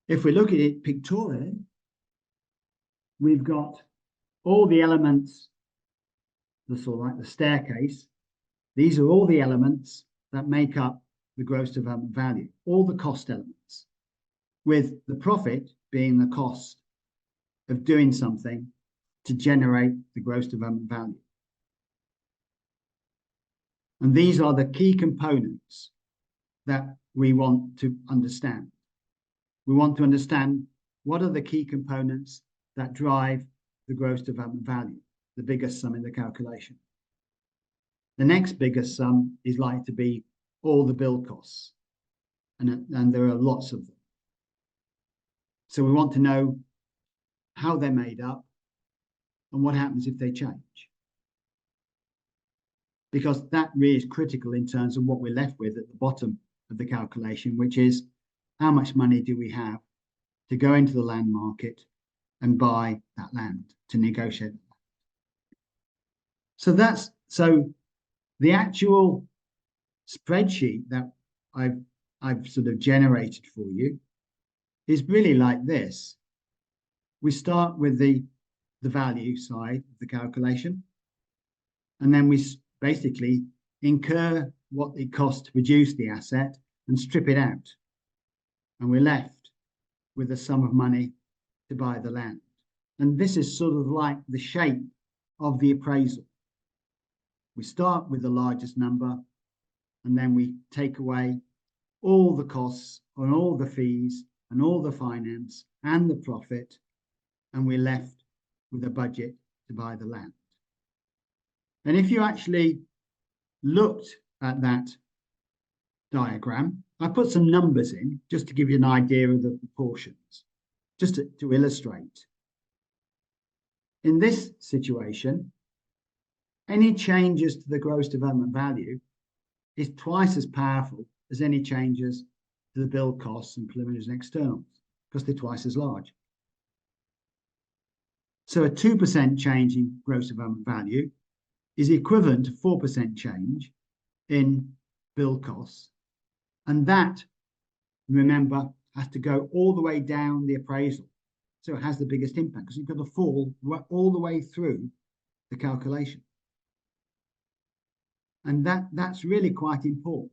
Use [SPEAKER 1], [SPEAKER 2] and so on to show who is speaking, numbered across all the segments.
[SPEAKER 1] If we look at it pictorially, we've got all the elements, the sort of like the staircase. These are all the elements that make up the gross development value, all the cost elements, with the profit being the cost of doing something to generate the gross development value. And these are the key components that we want to understand. We want to understand what are the key components that drive the gross development value, the biggest sum in the calculation. The next biggest sum is likely to be all the build costs, and there are lots of them. So we want to know how they're made up and what happens if they change. Because that really is critical in terms of what we're left with at the bottom of the calculation, which is how much money do we have to go into the land market and buy that land, to negotiate. So the actual spreadsheet that I've sort of generated for you is really like this. We start with the value side of the calculation, and then we basically incur what it costs to produce the asset and strip it out. And we're left with a sum of money to buy the land. And this is sort of like the shape of the appraisal. We start with the largest number, and then we take away all the costs and all the fees and all the finance and the profit, and we're left with a budget to buy the land. And if you actually looked at that diagram, I put some numbers in just to give you an idea of the proportions, just to illustrate. In this situation, any changes to the gross development value is twice as powerful as any changes to the build costs and preliminaries and externals, because they're twice as large. So a 2% change in gross development value is equivalent to 4% change in build costs. And that, remember, has to go all the way down the appraisal. So it has the biggest impact because you've got to fall all the way through the calculation. And that's really quite important,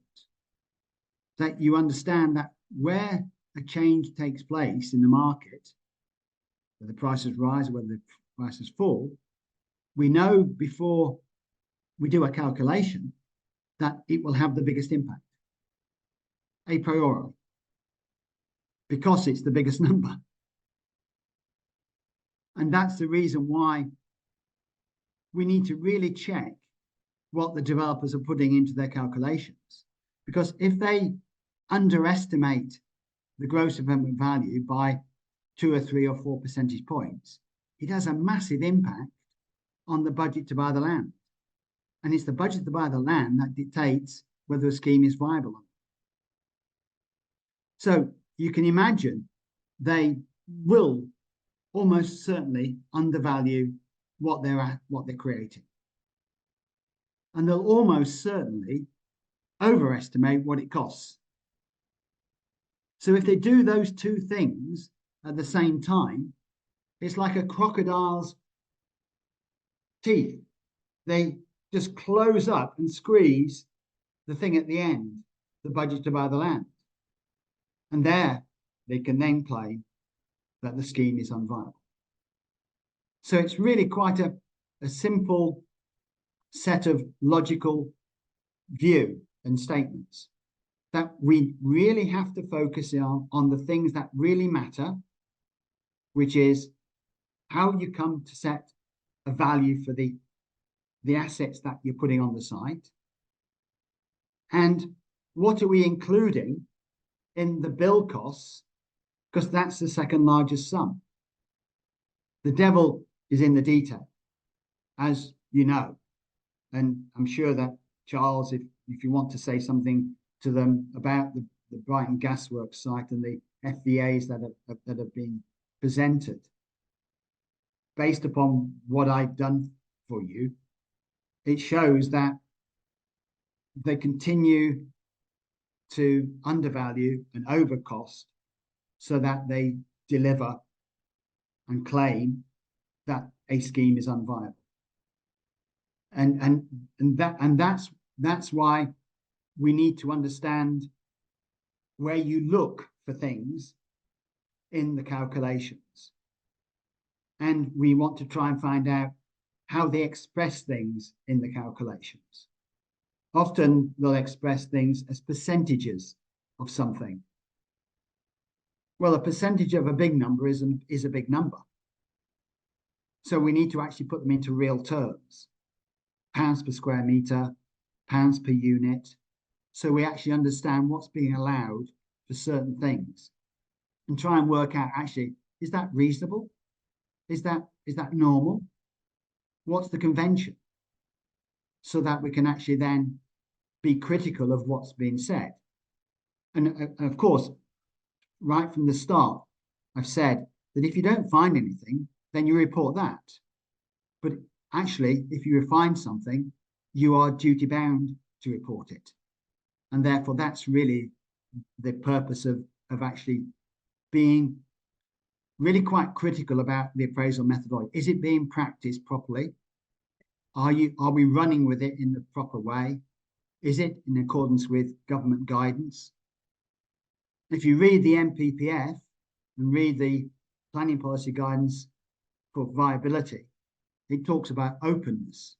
[SPEAKER 1] that you understand that where a change takes place in the market, whether the prices rise or whether the prices fall, we know before we do a calculation that it will have the biggest impact, a priori, because it's the biggest number. And that's the reason why we need to really check what the developers are putting into their calculations. Because if they underestimate the gross development value by 2 or 3 or 4 percentage points, it has a massive impact on the budget to buy the land. And it's the budget to buy the land that dictates whether a scheme is viable. So you can imagine they will almost certainly undervalue what they're creating. And they'll almost certainly overestimate what it costs. So if they do those two things at the same time, it's like a crocodile's teeth. They just close up and squeeze the thing at the end, the budget to buy the land. And there they can then claim that the scheme is unviable. So it's really quite a simple set of logical view and statements that we really have to focus on the things that really matter, which is how you come to set a value for the assets that you're putting on the site, and what are we including in the build costs, because that's the second largest sum. The devil is in the detail, as you know, and I'm sure that Charles, if you want to say something to them about the Brighton Gasworks site and the FVAs that have been presented, based upon what I've done for you, it shows that they continue to undervalue and overcost so that they deliver and claim that a scheme is unviable. And that's why we need to understand where you look for things in the calculations. And we want to try and find out how they express things in the calculations. Often they'll express things as percentages of something. Well, a percentage of a big number is a big number. So we need to actually put them into real terms. Pounds per square meter, pounds per unit. So we actually understand what's being allowed for certain things and try and work out, actually, is that reasonable? Is that normal? What's the convention? So that we can actually then be critical of what's being said. And of course, right from the start, I've said that if you don't find anything, then you report that. But actually, if you find something, you are duty bound to report it. And therefore, that's really the purpose of actually being really quite critical about the appraisal methodology. Is it being practiced properly? Are we running with it in the proper way? Is it in accordance with government guidance? If you read the NPPF and read the planning policy guidance for viability, it talks about openness.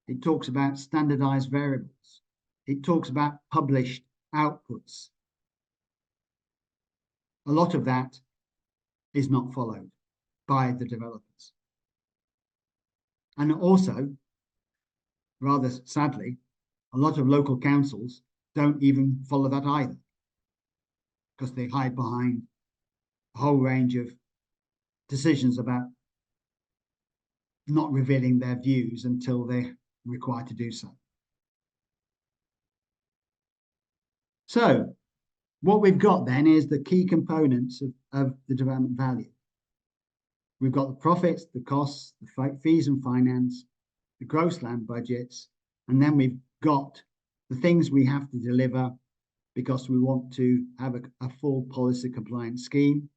[SPEAKER 1] It talks about standardised variables. It talks about published outputs. A lot of that is not followed by the developers. And also, rather sadly, a lot of local councils don't even follow that either, because they hide behind a whole range of decisions about not revealing their views until they're required to do so. So what we've got then is the key components of the development value. We've got the profits, the costs, the fees and finance, the gross land budgets, and then we've got the things we have to deliver because we want to have a full policy compliant scheme.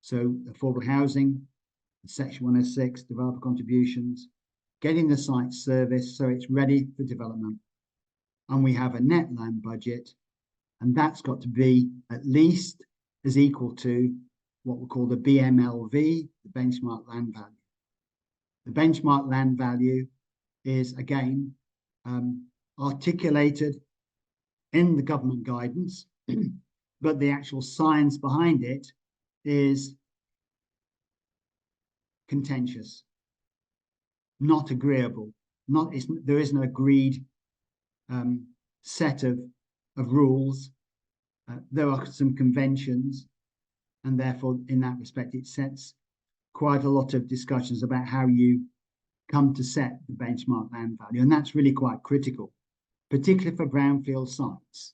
[SPEAKER 1] So affordable housing, Section 106, developer contributions, getting the site serviced so it's ready for development. And we have a net land budget, and that's got to be at least as equal to what we call the BMLV, the benchmark land value. The benchmark land value is, again, articulated in the government guidance, but the actual science behind it is contentious, not agreeable. There isn't an agreed set of rules. There are some conventions, and therefore, in that respect, it sets quite a lot of discussions about how you come to set the benchmark land value, and that's really quite critical, particularly for brownfield sites.